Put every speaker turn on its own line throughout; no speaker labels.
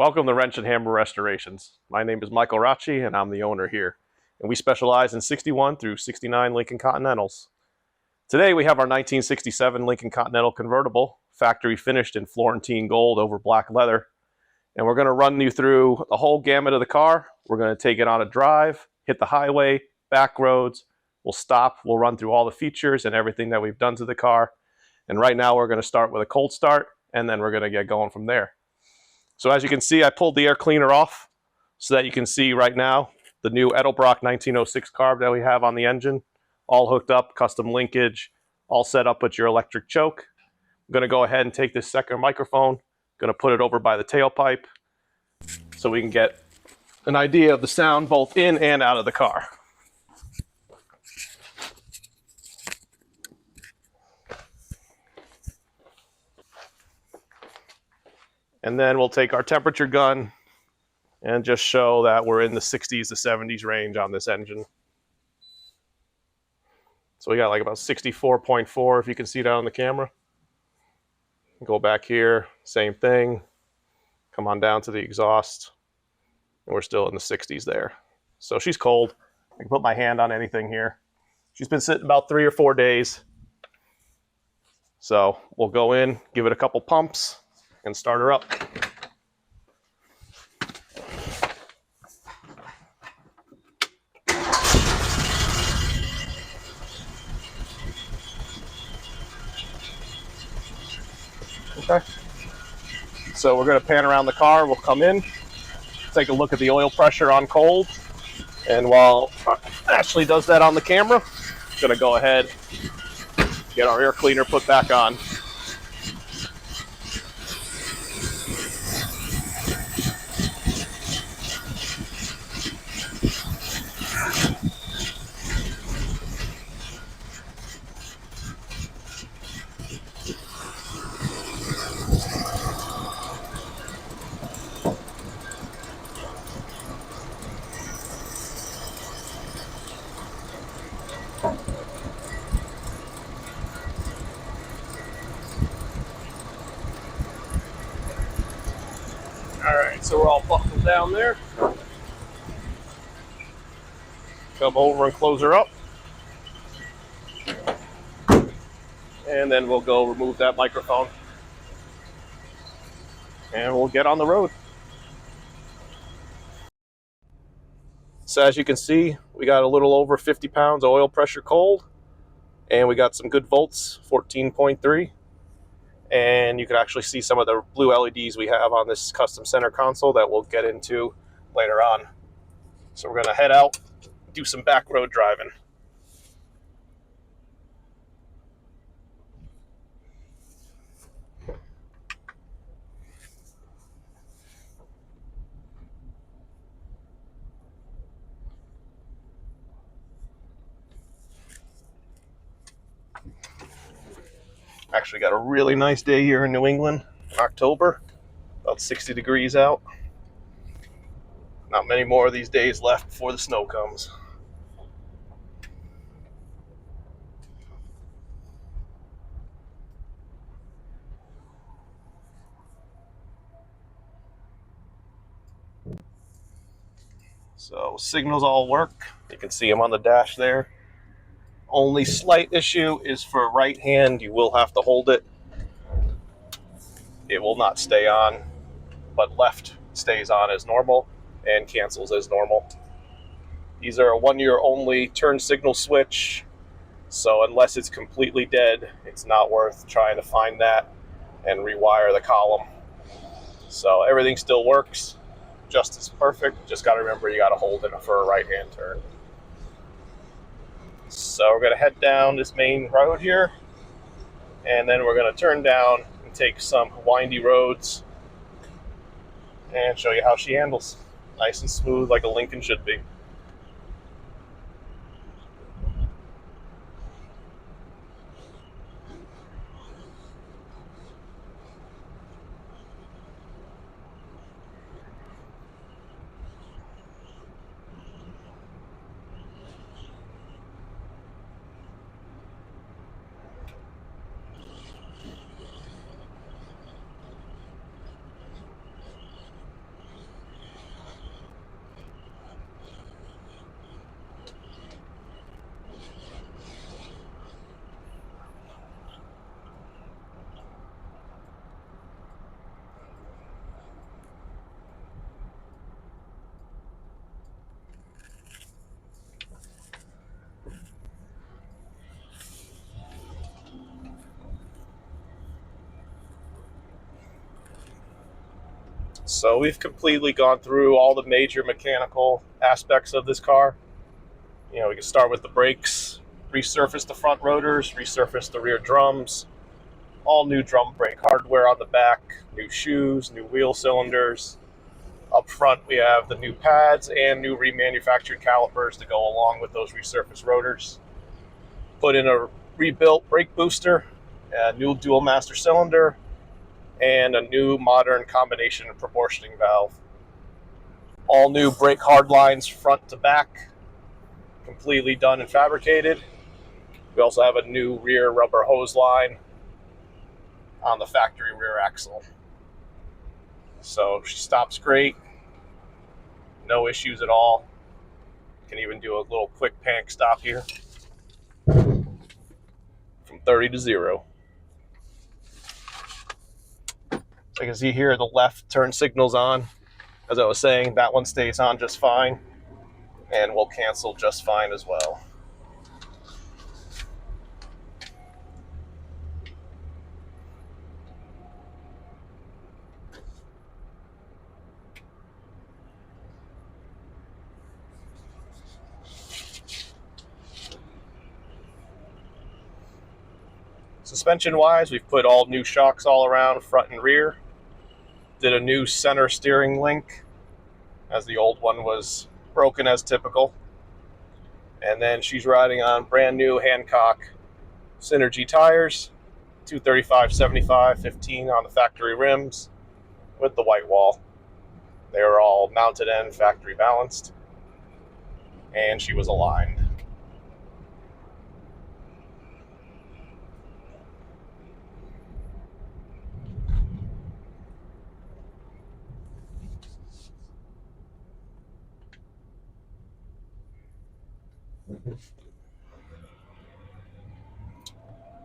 Welcome to Wrench and Hammer Restorations. My name is Michael Racci and I'm the owner here. And we specialize in 61 through 69 Lincoln Continentals. Today we have our 1967 Lincoln Continental Convertible, factory finished in Florentine Gold over black leather. And we're going to run you through the whole gamut of the car. We're going to take it on a drive, hit the highway, back roads. We'll stop, we'll run through all the features and everything that we've done to the car. And right now we're going to start with a cold start and then we're going to get going from there. So as you can see, I pulled the air cleaner off so that you can see right now the new Edelbrock 1906 carb that we have on the engine, all hooked up, custom linkage, all set up with your electric choke. I'm going to go ahead and take this second microphone, going to put it over by the tailpipe so we can get an idea of the sound both in and out of the car. And then we'll take our temperature gun and just show that we're in the 60s to 70s range on this engine. So we got like about 64.4 if you can see that on the camera. Go back here, same thing. Come on down to the exhaust. And we're still in the 60s there. So she's cold. I can put my hand on anything here. She's been sitting about 3 or 4 days. So we'll go in, give it a couple pumps, and start her up. Okay. So we're going to pan around the car. We'll come in, take a look at the oil pressure on cold. And while Ashley does that on the camera, I'm going to go ahead, get our air cleaner put back on. Alright, so we're all buckled down there. Come over and close her up. And then we'll go remove that microphone. And we'll get on the road. So as you can see, we got a little over 50 pounds of oil pressure cold. And we got some good volts, 14.3. And you can actually see some of the blue LEDs we have on this custom center console that we'll get into later on. So we're going to head out, do some back road driving. Actually got a really nice day here in New England, October, about 60 degrees out. Not many more of these days left before the snow comes. So signals all work. You can see them on the dash there. Only slight issue is for right hand, you will have to hold it. It will not stay on, but left stays on as normal and cancels as normal. These are a 1 year only turn signal switch, so unless it's completely dead, it's not worth trying to find that and rewire the column. So everything still works just as perfect. Just got to remember you got to hold it for a right hand turn. So we're going to head down this main road here, and then we're going to turn down and take some windy roads and show you how she handles. Nice and smooth like a Lincoln should be. So we've completely gone through all the major mechanical aspects of this car. You know, we can start with the brakes, resurface the front rotors, resurface the rear drums, all new drum brake hardware on the back, new shoes, new wheel cylinders. Up front we have the new pads and new remanufactured calipers to go along with those resurfaced rotors. Put in a rebuilt brake booster, a new dual master cylinder, and a new modern combination proportioning valve. All new brake hard lines front to back, completely done and fabricated. We also have a new rear rubber hose line on the factory rear axle. So she stops great, no issues at all. Can even do a little quick panic stop here from 30 to 0. So you can see here the left turn signal's on. As I was saying, that one stays on just fine and will cancel just fine as well. Suspension wise, we've put all new shocks all around front and rear. Did a new center steering link, as the old one was broken as typical. And then she's riding on brand new Hancock Synergy tires, 235/75 15 on the factory rims with the white wall. They were all mounted and factory balanced, and she was aligned.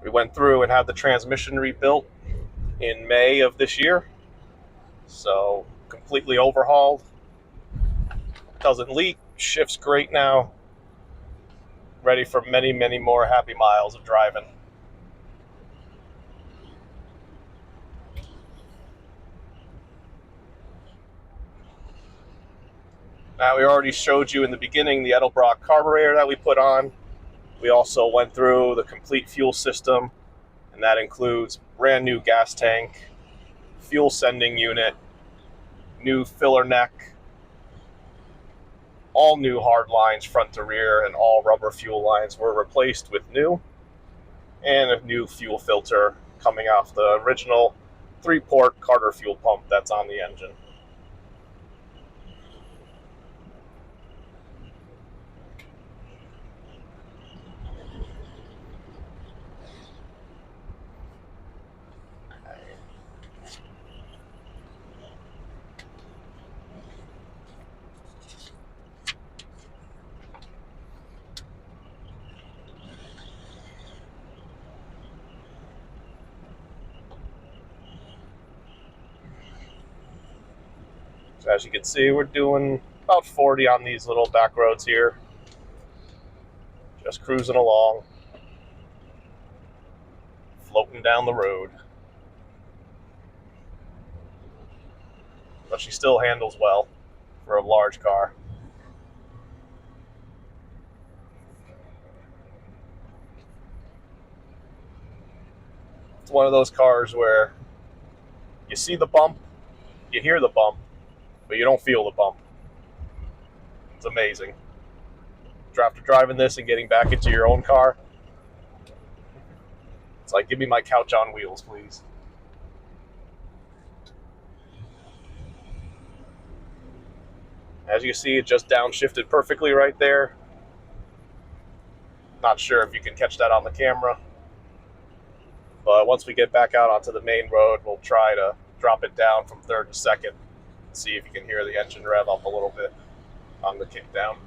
We went through and had the transmission rebuilt in May of this year. So completely overhauled. Doesn't leak, shifts great now. Ready for many, many more happy miles of driving. Now, we already showed you in the beginning the Edelbrock carburetor that we put on. We also went through the complete fuel system, and that includes brand new gas tank, fuel sending unit, new filler neck, all new hard lines front to rear, and all rubber fuel lines were replaced with new, and a new fuel filter coming off the original 3-port Carter fuel pump that's on the engine. So as you can see, we're doing about 40 on these little back roads here. Just cruising along, floating down the road. But she still handles well for a large car. It's one of those cars where you see the bump, you hear the bump, but you don't feel the bump. It's amazing. After driving this and getting back into your own car, it's like, give me my couch on wheels, please. As you can see, it just downshifted perfectly right there. Not sure if you can catch that on the camera, but once we get back out onto the main road, we'll try to drop it down from third to second. See if you can hear the engine rev up a little bit on the kick down.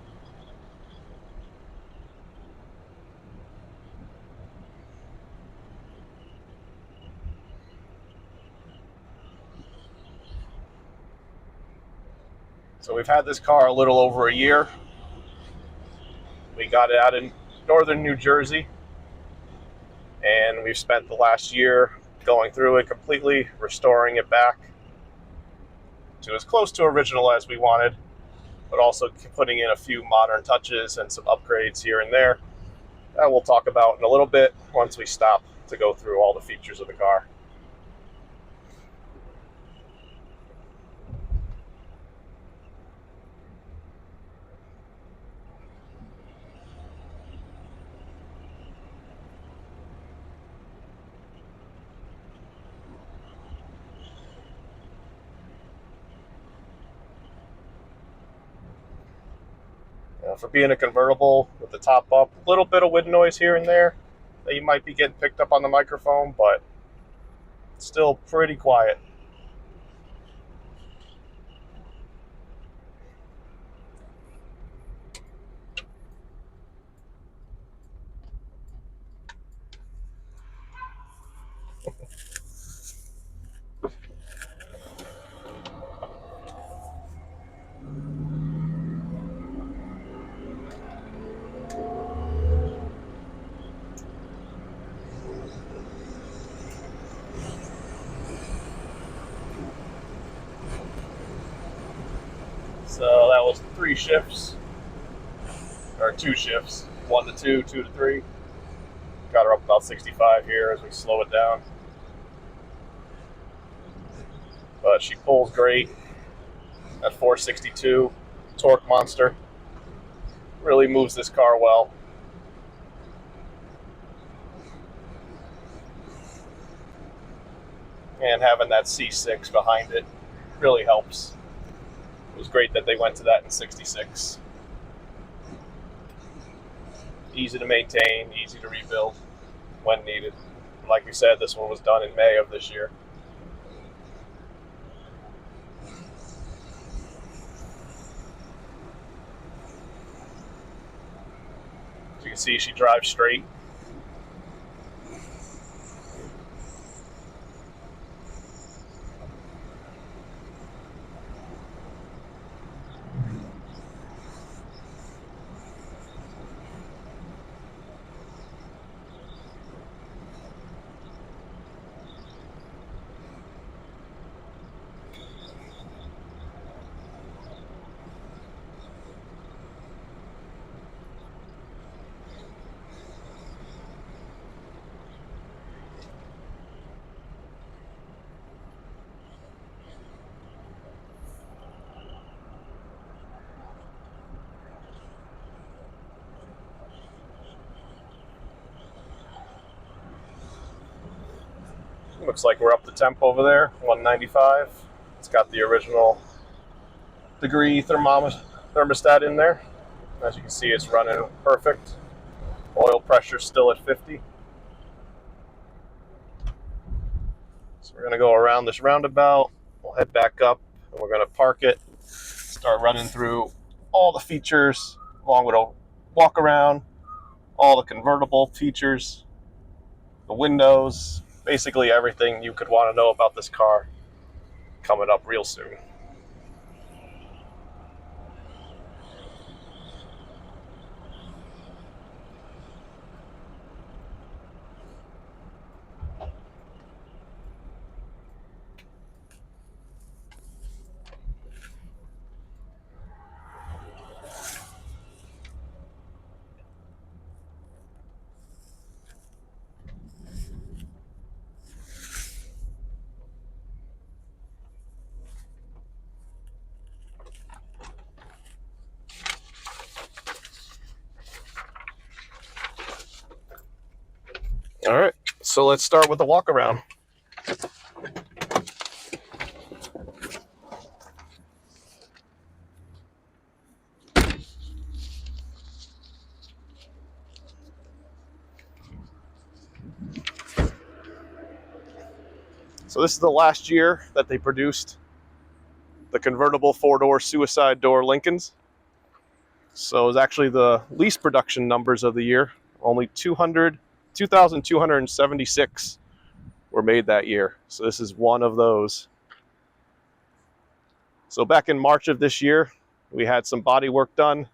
So we've had this car a little over a year. We got it out in northern New Jersey, and we've spent the last year going through it completely, restoring it back to as close to original as we wanted, but also putting in a few modern touches and some upgrades here and there that we'll talk about in a little bit once we stop to go through all the features of the car. For being a convertible with the top up, a little bit of wind noise here and there that you might be getting picked up on the microphone, but still pretty quiet. So that was 3 shifts, or 2 shifts, 1 to 2, 2 to 3. Got her up about 65 here as we slow it down. But she pulls great at 462, torque monster. Really moves this car well. And having that C6 behind it really helps. It was great that they went to that in 66. Easy to maintain, easy to rebuild when needed. Like we said, this one was done in May of this year. As you can see, she drives straight. Looks like we're up to temp over there, 195. It's got the original degree thermostat in there. As you can see, it's running perfect. Oil pressure still at 50. So we're going to go around this roundabout. We'll head back up and we're going to park it. Start running through all the features along with a walk around, all the convertible features, the windows, basically everything you could want to know about this car coming up real soon. All right, so let's start with the walk around. So this is the last year that they produced the convertible 4-door suicide door Lincolns. So it was actually the least production numbers of the year. Only 2,276 were made that year. So this is one of those. So back in March of this year, we had some body work done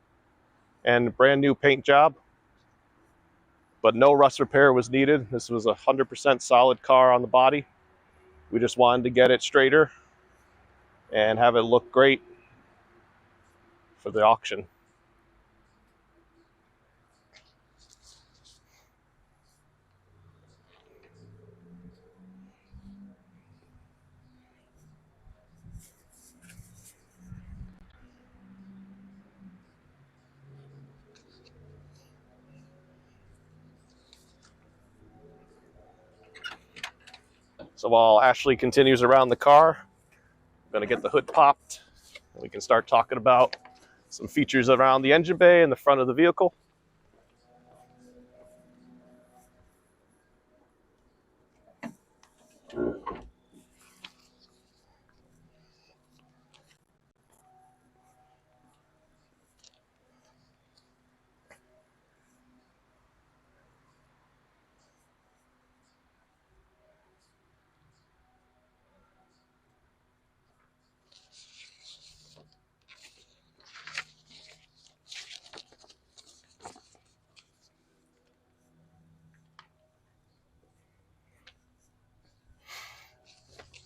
and a brand new paint job, but no rust repair was needed. This was a 100% solid car on the body. We just wanted to get it straighter and have it look great for the auction. So while Ashley continues around the car, I'm going to get the hood popped, and we can start talking about some features around the engine bay and the front of the vehicle.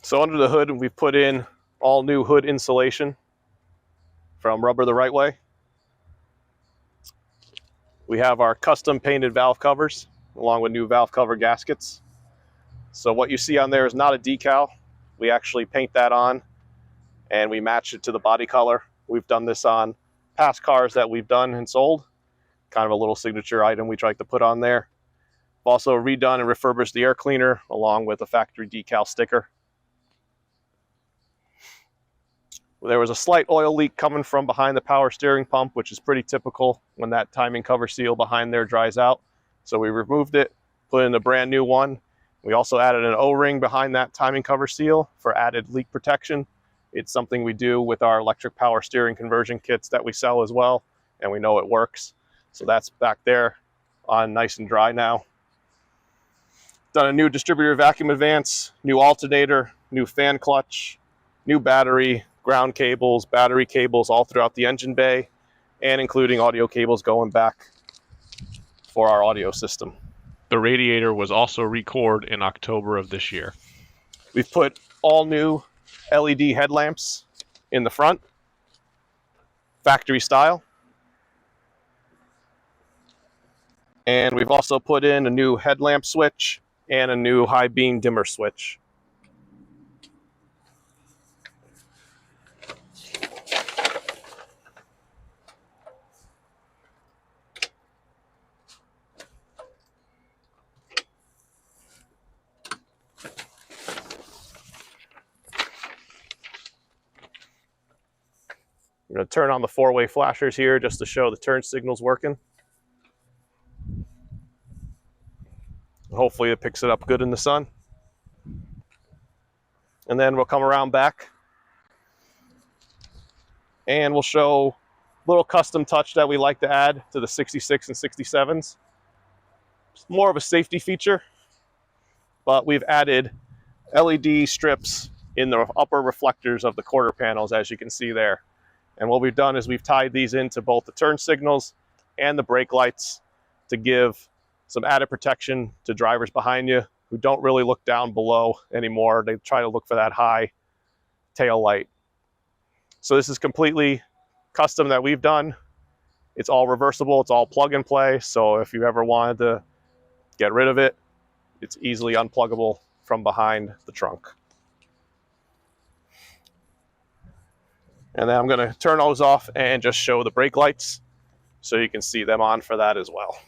So under the hood, we've put in all new hood insulation from Rubber the Right Way. We have our custom painted valve covers along with new valve cover gaskets. So what you see on there is not a decal. We actually paint that on and we match it to the body color. We've done this on past cars that we've done and sold. Kind of a little signature item we tried to put on there. We've also redone and refurbished the air cleaner along with a factory decal sticker. There was a slight oil leak coming from behind the power steering pump, which is pretty typical when that timing cover seal behind there dries out. So we removed it, put in a brand new one. We also added an O-ring behind that timing cover seal for added leak protection. It's something we do with our electric power steering conversion kits that we sell as well, and we know it works. So that's back there on nice and dry now. Done a new distributor vacuum advance, new alternator, new fan clutch, new battery, ground cables, battery cables all throughout the engine bay, and including audio cables going back for our audio system.
The radiator was also recored in October of this year.
We've put all new LED headlamps in the front, factory style. And we've also put in a new headlamp switch and a new high beam dimmer switch. I'm going to turn on the four-way flashers here just to show the turn signals working. Hopefully it picks it up good in the sun. And then we'll come around back and we'll show a little custom touch that we like to add to the 66 and 67s. It's more of a safety feature, but we've added LED strips in the upper reflectors of the quarter panels, as you can see there. And what we've done is we've tied these into both the turn signals and the brake lights to give some added protection to drivers behind you who don't really look down below anymore. They try to look for that high tail light. So this is completely custom that we've done. It's all reversible, it's all plug and play. So if you ever wanted to get rid of it, it's easily unpluggable from behind the trunk. And then I'm going to turn those off and just show the brake lights so you can see them on for that as well.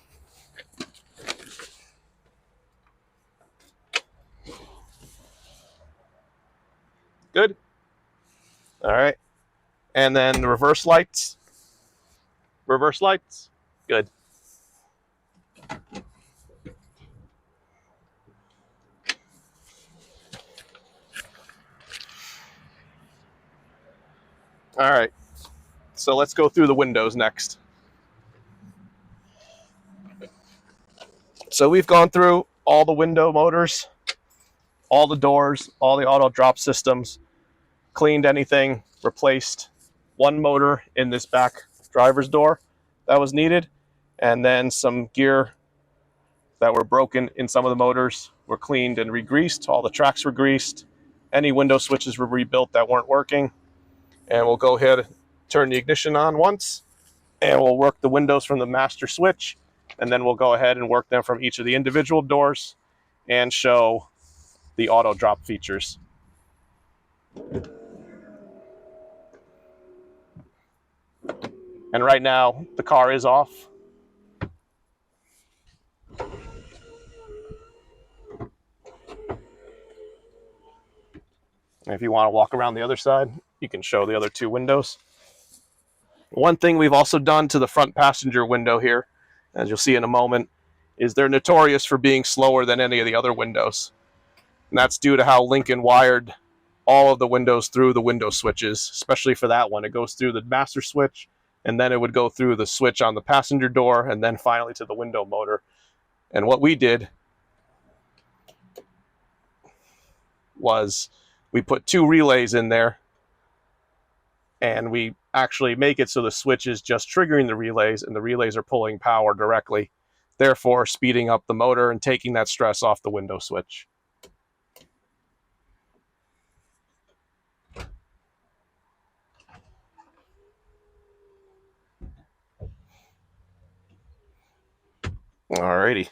Good. All right. And then the reverse lights. Reverse lights. Good. All right, so let's go through the windows next. So we've gone through all the window motors, all the doors, all the auto drop systems, cleaned anything, replaced one motor in this back driver's door that was needed, and then some gear that were broken in some of the motors were cleaned and re-greased. All the tracks were greased. Any window switches were rebuilt that weren't working. And we'll go ahead and turn the ignition on once, and we'll work the windows from the master switch, and then we'll go ahead and work them from each of the individual doors and show the auto drop features. And right now, the car is off. And if you want to walk around the other side, you can show the other two windows. One thing we've also done to the front passenger window here, as you'll see in a moment, is they're notorious for being slower than any of the other windows. And that's due to how Lincoln wired all of the windows through the window switches, especially for that one. It goes through the master switch, and then it would go through the switch on the passenger door, and then finally to the window motor. And what we did was we put two relays in there, and we actually make it so the switch is just triggering the relays, and the relays are pulling power directly, therefore speeding up the motor and taking that stress off the window switch. Alrighty.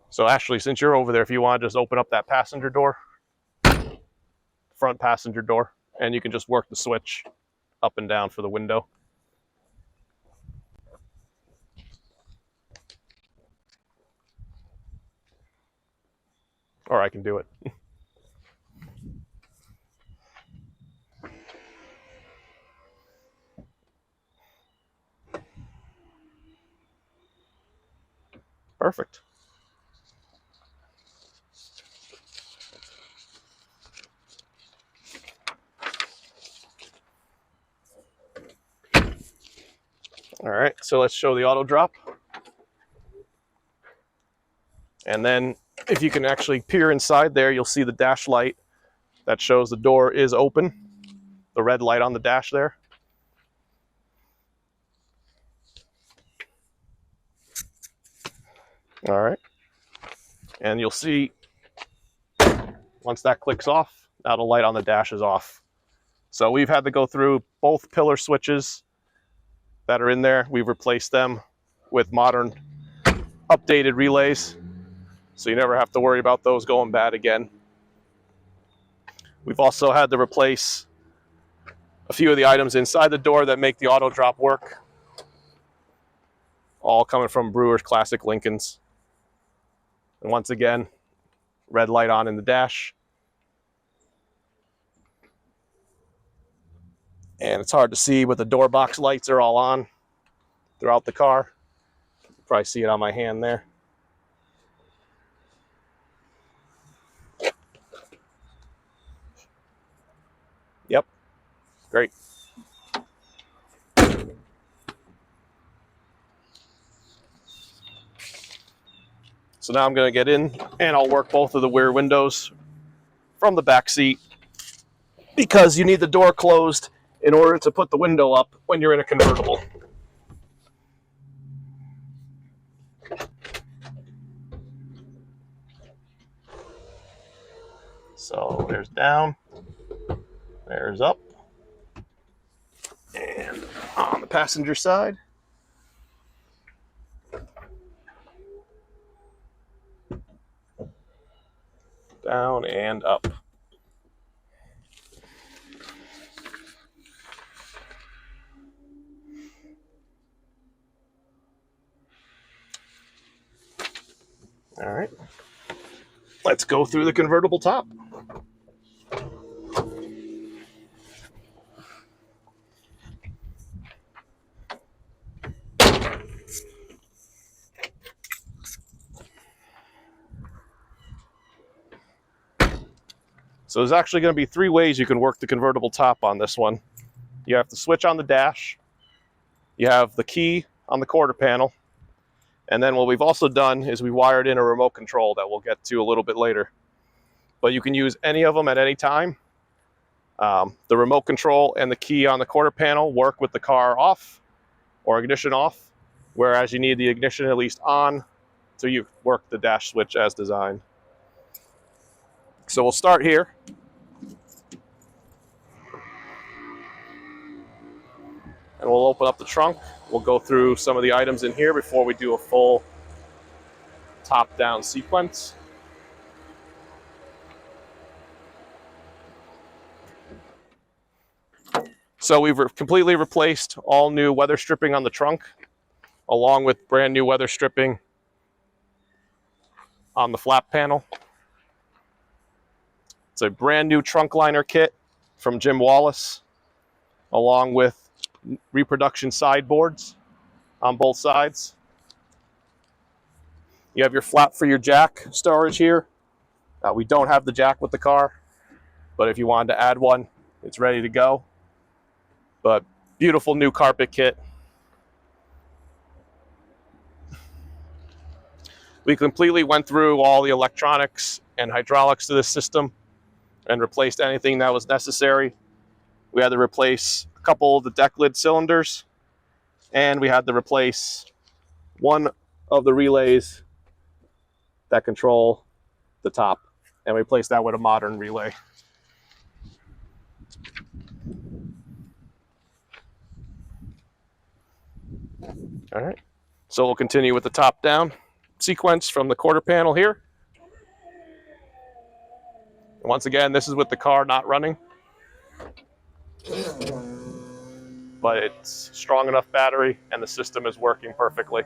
So Ashley, since you're over there, if you want to just open up that passenger door, front passenger door, and you can just work the switch up and down for the window. Or I can do it. Perfect. All right, so let's show the auto drop. And then if you can actually peer inside there, you'll see the dash light that shows the door is open, the red light on the dash there. All right, and you'll see once that clicks off, now the light on the dash is off. So we've had to go through both pillar switches that are in there. We've replaced them with modern updated relays, so you never have to worry about those going bad again. We've also had to replace a few of the items inside the door that make the auto drop work, all coming from Brewer's Classic Lincolns. And once again, red light on in the dash. And it's hard to see, but the door box lights are all on throughout the car. You can probably see it on my hand there. Yep, great. So now I'm going to get in and I'll work both of the rear windows from the back seat, because you need the door closed in order to put the window up when you're in a convertible. So there's down, there's up, and on the passenger side, down and up. All right, let's go through the convertible top. So there's actually going to be three ways you can work the convertible top on this one. You have the switch on the dash, you have the key on the quarter panel, and then what we've also done is we wired in a remote control that we'll get to a little bit later. But you can use any of them at any time. The remote control and the key on the quarter panel work with the car off or ignition off, whereas you need the ignition at least on so you work the dash switch as designed. So we'll start here. And we'll open up the trunk. We'll go through some of the items in here before we do a full top-down sequence. So we've completely replaced all new weather stripping on the trunk, along with brand new weather stripping on the flap panel. It's a brand new trunk liner kit from Jim Wallace, along with reproduction sideboards on both sides. You have your flap for your jack storage here. We don't have the jack with the car, but if you wanted to add one, it's ready to go. But beautiful new carpet kit. We completely went through all the electronics and hydraulics to this system and replaced anything that was necessary. We had to replace a couple of the deck lid cylinders, and we had to replace one of the relays that control the top, and we replaced that with a modern relay. All right, so we'll continue with the top down sequence from the quarter panel here. Once again, this is with the car not running, but it's strong enough battery and the system is working perfectly.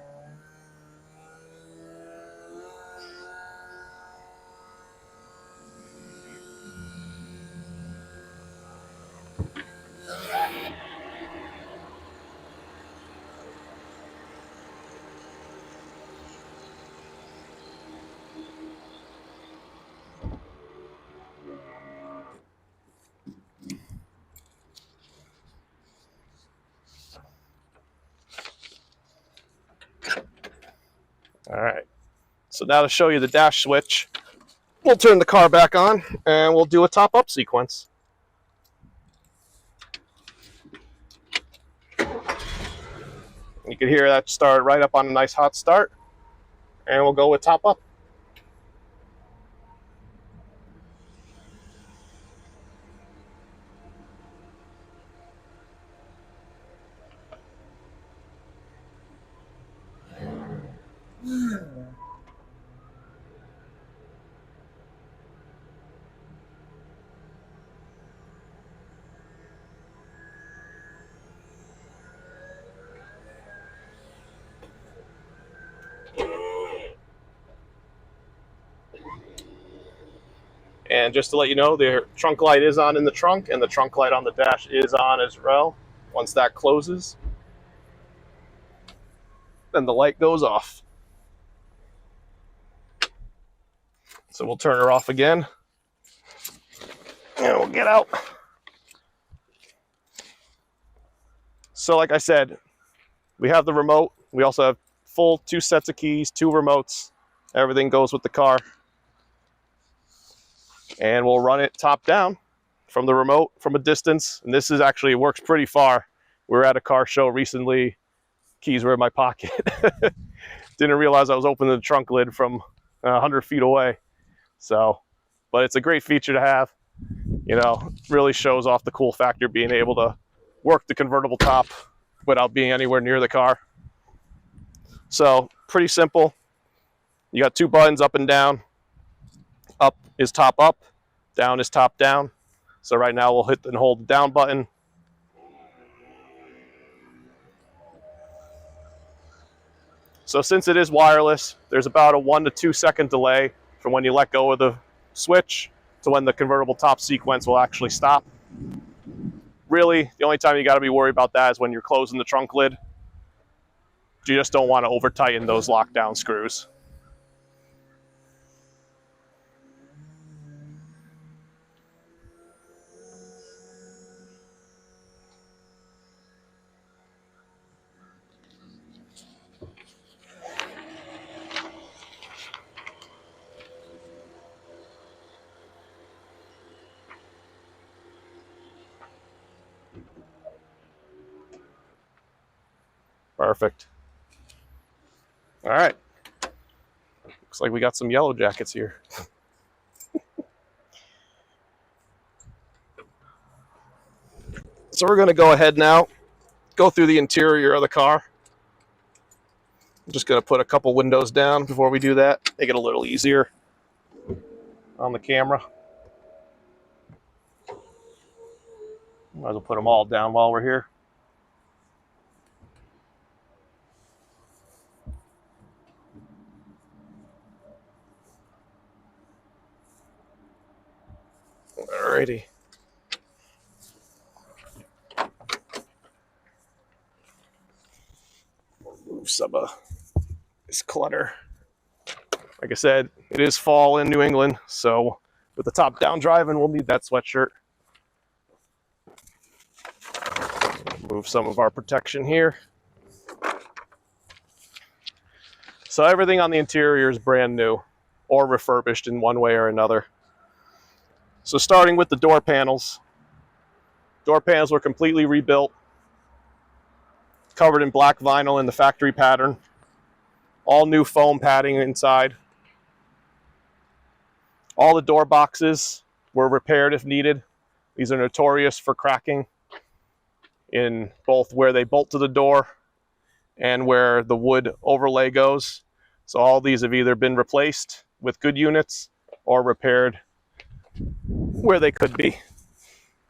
All right, so now to show you the dash switch, we'll turn the car back on and we'll do a top up sequence. You can hear that start right up on a nice hot start, and we'll go with top up. And just to let you know, the trunk light is on in the trunk, and the trunk light on the dash is on as well. Once that closes, then the light goes off. So we'll turn her off again, and we'll get out. So like I said, we have the remote. We also have full 2 sets of keys, 2 remotes. Everything goes with the car. And we'll run it top down from the remote from a distance. And this is actually, it works pretty far. We were at a car show recently. Keys were in my pocket. Didn't realize I was opening the trunk lid from 100 feet away. So, but it's a great feature to have. You know, really shows off the cool factor being able to work the convertible top without being anywhere near the car. So pretty simple. You got 2 buttons up and down. Up is top up, down is top down. So right now we'll hit and hold the down button. So since it is wireless, there's about a 1 to 2 second delay from when you let go of the switch to when the convertible top sequence will actually stop. Really, the only time you got to be worried about that is when you're closing the trunk lid. You just don't want to over tighten those lockdown screws. Perfect. All right. Looks like we got some yellow jackets here. So we're going to go ahead now, go through the interior of the car. I'm just going to put a couple windows down before we do that, make it a little easier on the camera. Might as well put them all down while we're here. Alrighty. Move some of this clutter. Like I said, it is fall in New England, so with the top down driving, we'll need that sweatshirt. Move some of our protection here. So everything on the interior is brand new or refurbished in one way or another. So starting with the door panels. Door panels were completely rebuilt, covered in black vinyl in the factory pattern. All new foam padding inside. All the door boxes were repaired if needed. These are notorious for cracking in both where they bolt to the door and where the wood overlay goes. So all these have either been replaced with good units or repaired where they could be.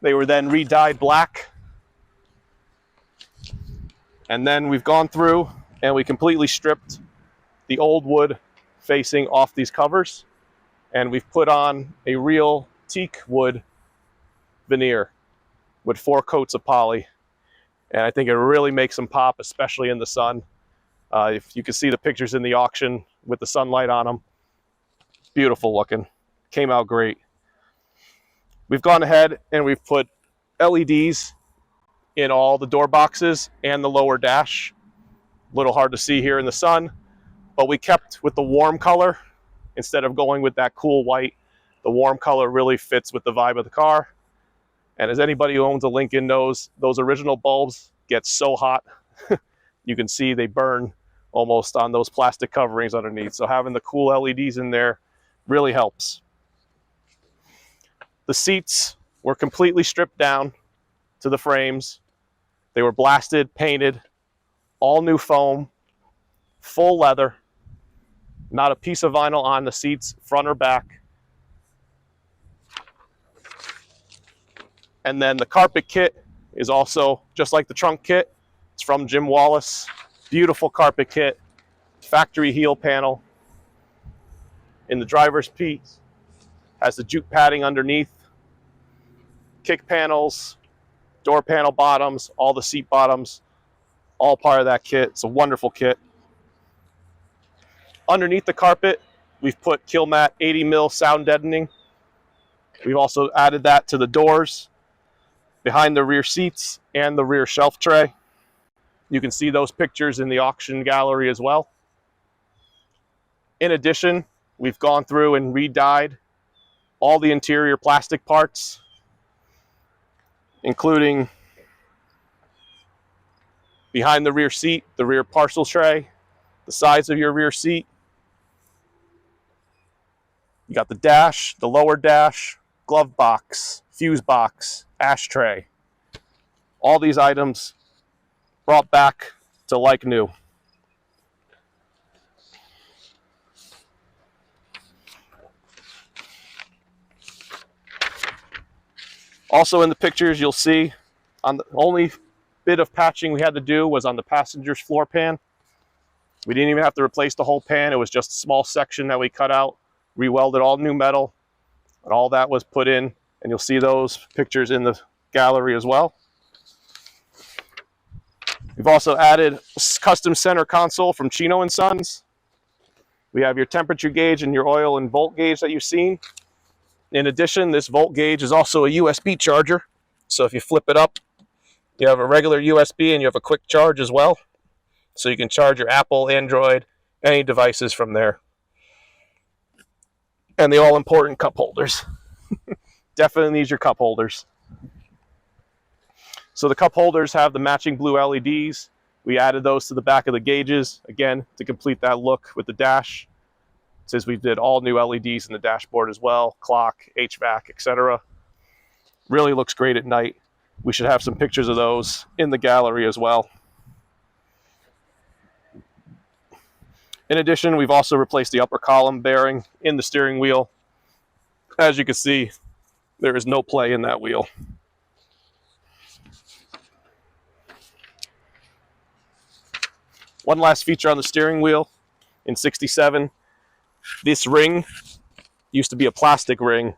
They were then re-dyed black. And then we've gone through and we completely stripped the old wood facing off these covers. And we've put on a real teak wood veneer with 4 coats of poly. And I think it really makes them pop, especially in the sun. If you can see the pictures in the auction with the sunlight on them, beautiful looking. Came out great. We've gone ahead and we've put LEDs in all the door boxes and the lower dash. A little hard to see here in the sun, but we kept with the warm color instead of going with that cool white. The warm color really fits with the vibe of the car. And as anybody who owns a Lincoln knows, those original bulbs get so hot. You can see they burn almost on those plastic coverings underneath. So having the cool LEDs in there really helps. The seats were completely stripped down to the frames. They were blasted, painted, all new foam, full leather, not a piece of vinyl on the seats, front or back. And then the carpet kit is also just like the trunk kit. It's from Jim Wallace. Beautiful carpet kit, factory heel panel. In the driver's piece, has the jute padding underneath, kick panels, door panel bottoms, all the seat bottoms, all part of that kit. It's a wonderful kit. Underneath the carpet, we've put Killmat 80 mil sound deadening. We've also added that to the doors, behind the rear seats and the rear shelf tray. You can see those pictures in the auction gallery as well. In addition, we've gone through and re-dyed all the interior plastic parts, including behind the rear seat, the rear parcel tray, the sides of your rear seat. You got the dash, the lower dash, glove box, fuse box, ashtray. All these items brought back to like new. Also in the pictures, you'll see on the only bit of patching we had to do was on the passenger's floor pan. We didn't even have to replace the whole pan. It was just a small section that we cut out, re-welded all new metal, and all that was put in. And you'll see those pictures in the gallery as well. We've also added a custom center console from Chino & Sons. We have your temperature gauge and your oil and volt gauge that you've seen. In addition, this volt gauge is also a USB charger. So if you flip it up, you have a regular USB and you have a quick charge as well. So you can charge your Apple, Android, any devices from there. And the all-important cup holders. Definitely need your cup holders. So the cup holders have the matching blue LEDs. We added those to the back of the gauges, again, to complete that look with the dash. Since we did all new LEDs in the dashboard as well, clock, HVAC, etc. Really looks great at night. We should have some pictures of those in the gallery as well. In addition, we've also replaced the upper column bearing in the steering wheel. As you can see, there is no play in that wheel. One last feature on the steering wheel in 67, this ring used to be a plastic ring.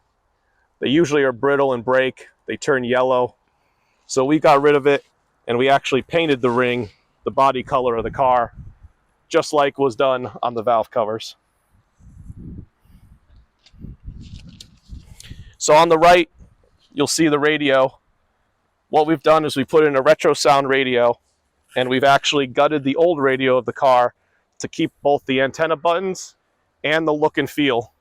They usually are brittle and break. They turn yellow. So we got rid of it and we actually painted the ring the body color of the car, just like was done on the valve covers. So on the right, you'll see the radio. What we've done is we put in a retro sound radio, and we've actually gutted the old radio of the car to keep both the antenna buttons and the look and feel.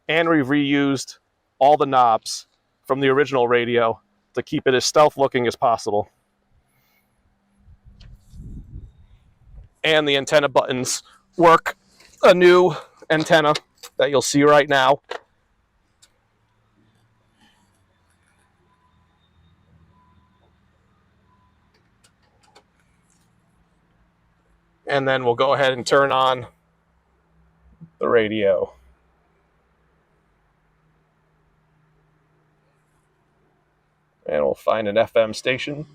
And we've reused all the knobs from the original radio to keep it as stealth looking as possible. And the antenna buttons work a new antenna that you'll see right now. And then we'll go ahead and turn on the radio. And we'll find an FM station.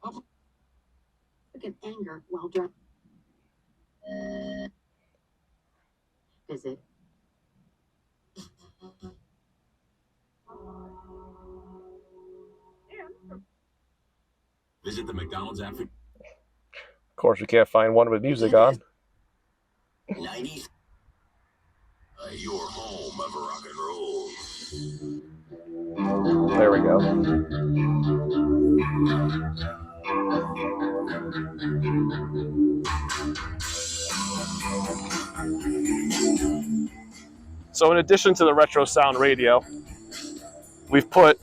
Look at anger while drunk. Is it?
Visit the McDonald's app.
Of course, we can't find one with music on.
90s. Your home of rock and roll.
There we go. So in addition to the retro sound radio, we've put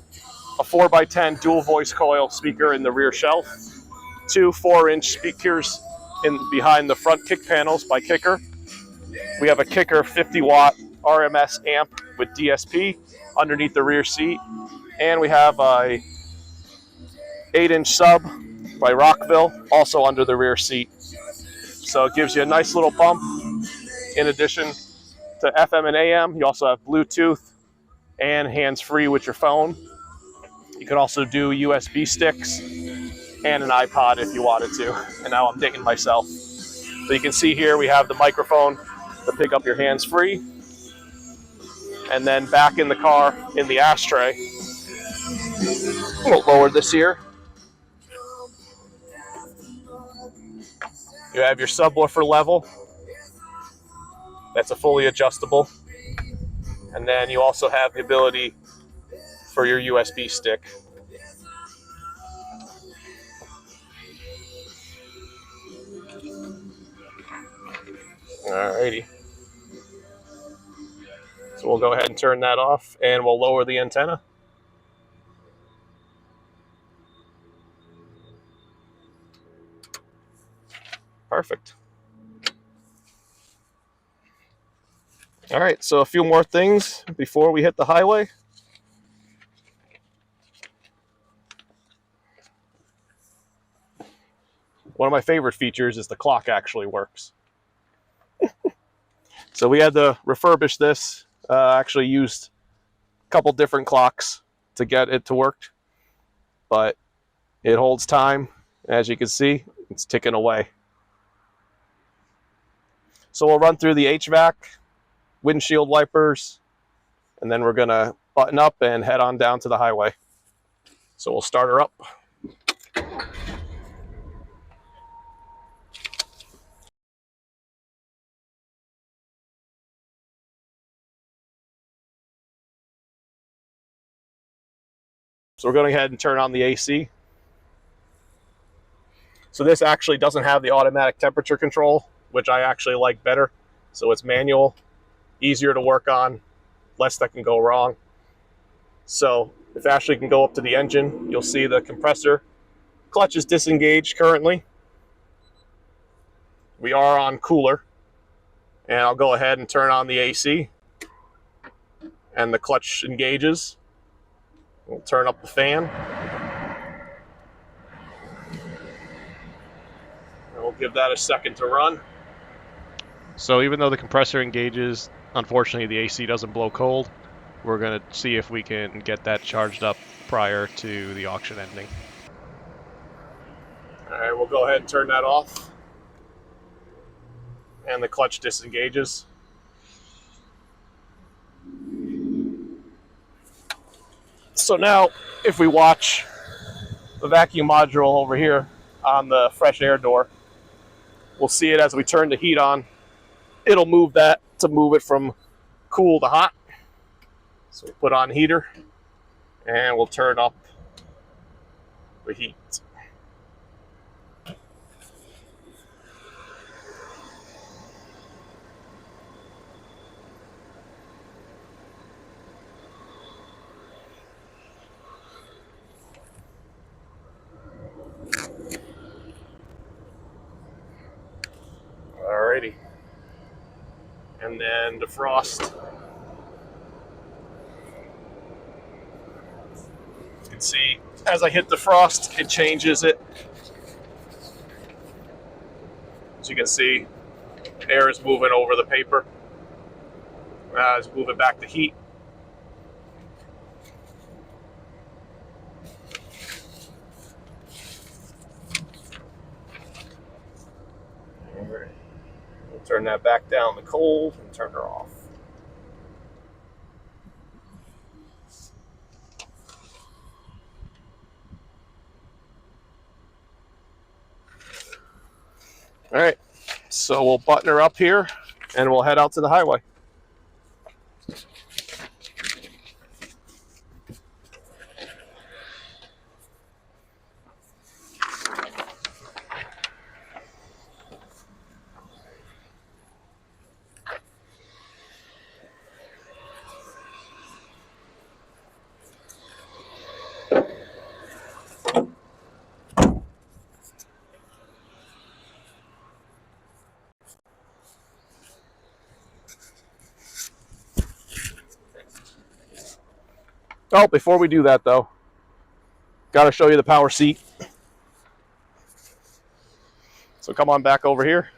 a 4x10 dual voice coil speaker in the rear shelf, two 4-inch speakers behind the front kick panels by Kicker. We have a Kicker 50-watt RMS amp with DSP underneath the rear seat, and we have a 8-inch sub by Rockville also under the rear seat. So it gives you a nice little bump. In addition to FM and AM, you also have Bluetooth and hands-free with your phone. You can also do USB sticks and an iPod if you wanted to. And now I'm dating myself. So you can see here we have the microphone to pick up your hands-free. And then back in the car in the ashtray, we'll lower this here. You have your subwoofer level. That's a fully adjustable. And then you also have the ability for your USB stick. Alrighty. So we'll go ahead and turn that off and we'll lower the antenna. Perfect. All right, so a few more things before we hit the highway. One of my favorite features is the clock actually works. So we had to refurbish this, actually used a couple different clocks to get it to work, but it holds time. As you can see, it's ticking away. So we'll run through the HVAC, windshield wipers, and then we're gonna button up and head on down to the highway. So we'll start her up. So we're going ahead and turn on the AC. So this actually doesn't have the automatic temperature control, which I actually like better. So it's manual, easier to work on, less that can go wrong. So if Ashley can go up to the engine, you'll see the compressor clutch is disengaged currently. We are on cooler, And I'll go ahead and turn on the AC, and the clutch engages. We'll turn up the fan. And we'll give that a second to run.
So even though the compressor engages, unfortunately the AC doesn't blow cold. We're going to see if we can get that charged up prior to the auction ending.
All right, we'll go ahead and turn that off. And the clutch disengages. So now, if we watch the vacuum module over here on the fresh air door, we'll see it as we turn the heat on. It'll move that to move it from cool to hot. So we'll put on heater, and we'll turn up the heat. Alrighty. And then defrost. You can see as I hit defrost, it changes it. As you can see, air is moving over the paper. It's moving back to heat. We'll turn that back down to cold and turn her off. All right, so we'll button her up here and we'll head out to the highway. Oh, before we do that though, got to show you the power seat. So come on back over here.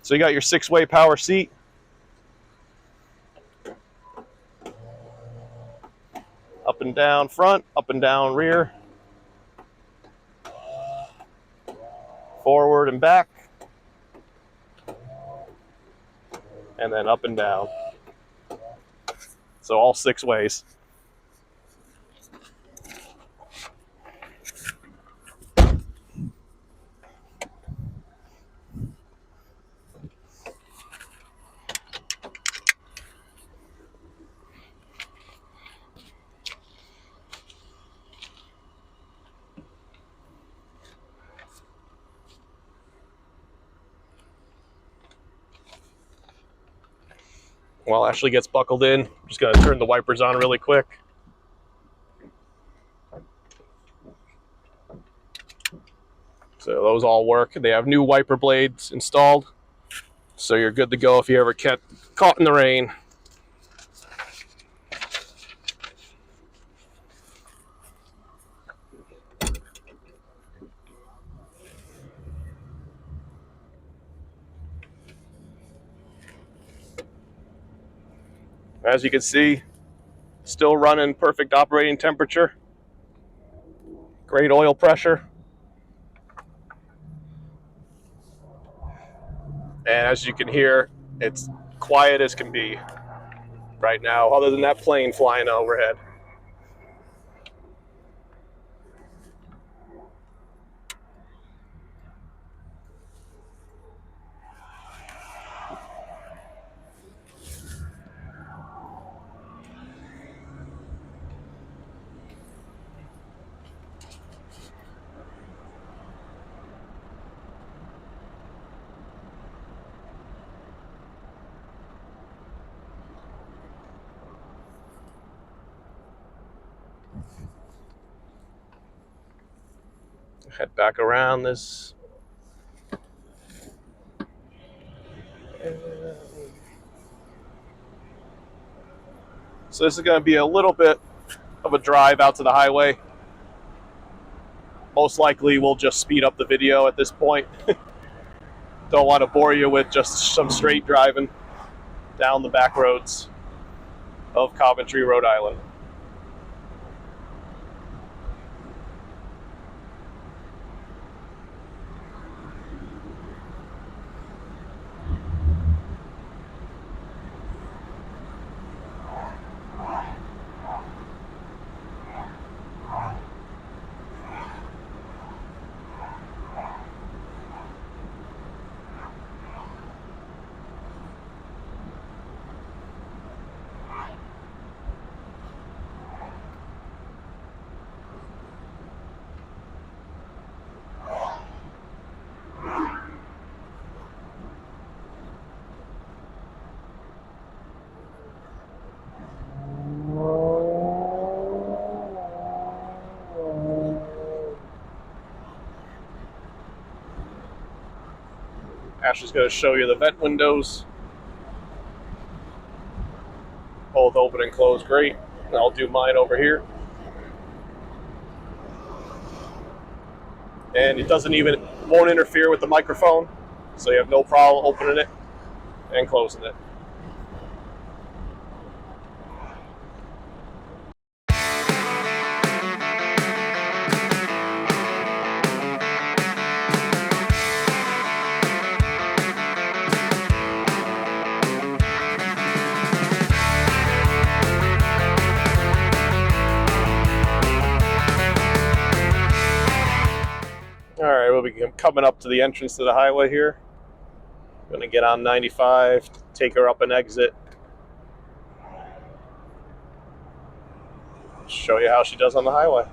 So you got your 6-way power seat. Up and down front, up and down rear. Forward and back. And then up and down. So all 6 ways. While Ashley gets buckled in, I'm just going to turn the wipers on really quick. So those all work. They have new wiper blades installed. So you're good to go if you ever get caught in the rain. As you can see, still running perfect operating temperature. Great oil pressure. And as you can hear, it's quiet as can be right now, other than that plane flying overhead. Head back around this So this is going to be a little bit of a drive out to the highway. Most likely we'll just speed up the video at this point. Don't want to bore you with just some straight driving down the back roads of Coventry, Rhode Island. Ashley's going to show you the vent windows. Both open and close great. And I'll do mine over here. And it won't interfere with the microphone, so you have no problem opening it and closing it. Alright, we'll be coming up to the entrance to the highway here. Gonna get on 95, take her up an exit. Show you how she does on the highway.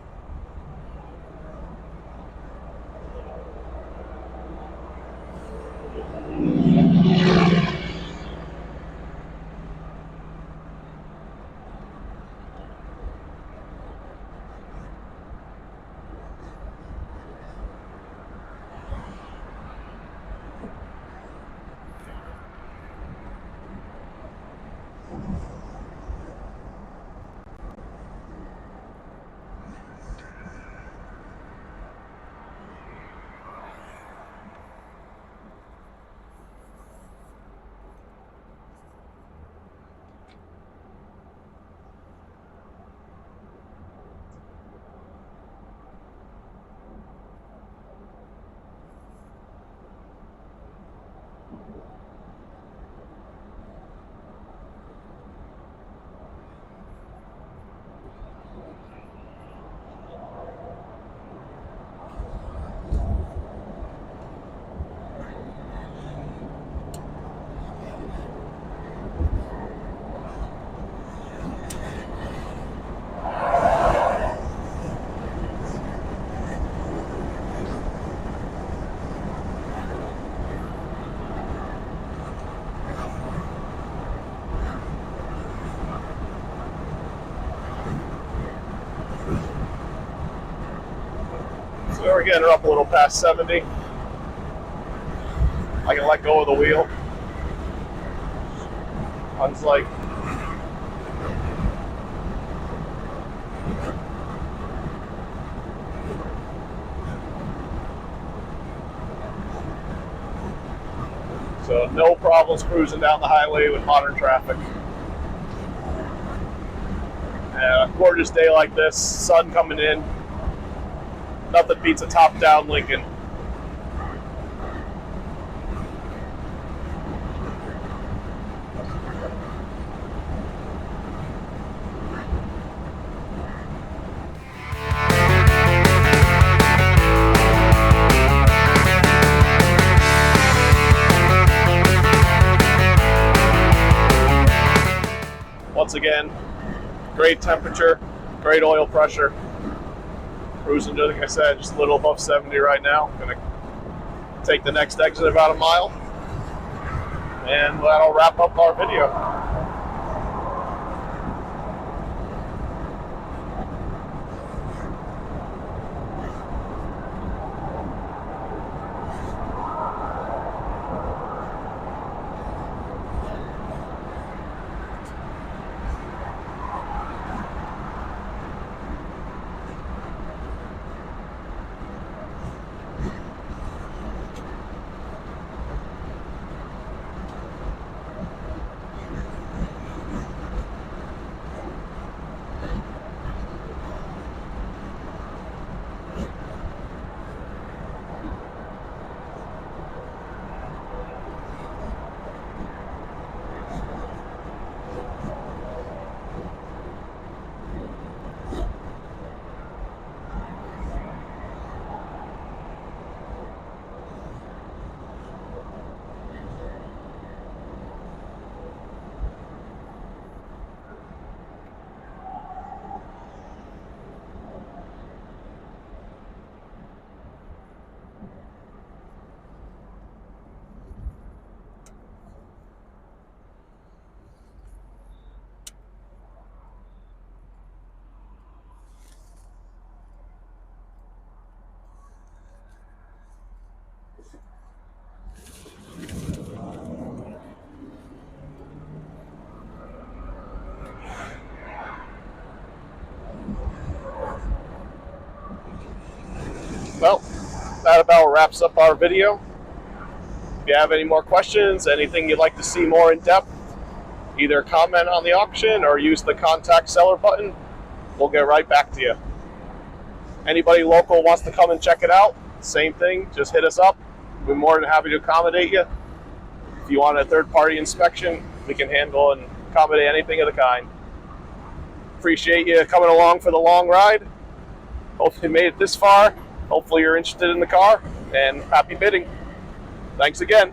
So we're getting her up a little past 70. I can let go of the wheel. One's like, so no problems cruising down the highway with modern traffic. And a gorgeous day like this, sun coming in, nothing beats a top-down Lincoln. Once again, great temperature, great oil pressure. Cruising, like I said, just a little above 70 right now. Gonna take the next exit about a mile, and that'll wrap up our video. that about wraps up our video. If you have any more questions, anything you'd like to see more in depth, either comment on the auction or use the contact seller button. We'll get right back to you. Anybody local wants to come and check it out, same thing, just hit us up. We're more than happy to accommodate you. If you want a third-party inspection, we can handle and accommodate anything of the kind. Appreciate you coming along for the long ride. Hopefully you made it this far. Hopefully you're interested in the car, and happy bidding. Thanks again.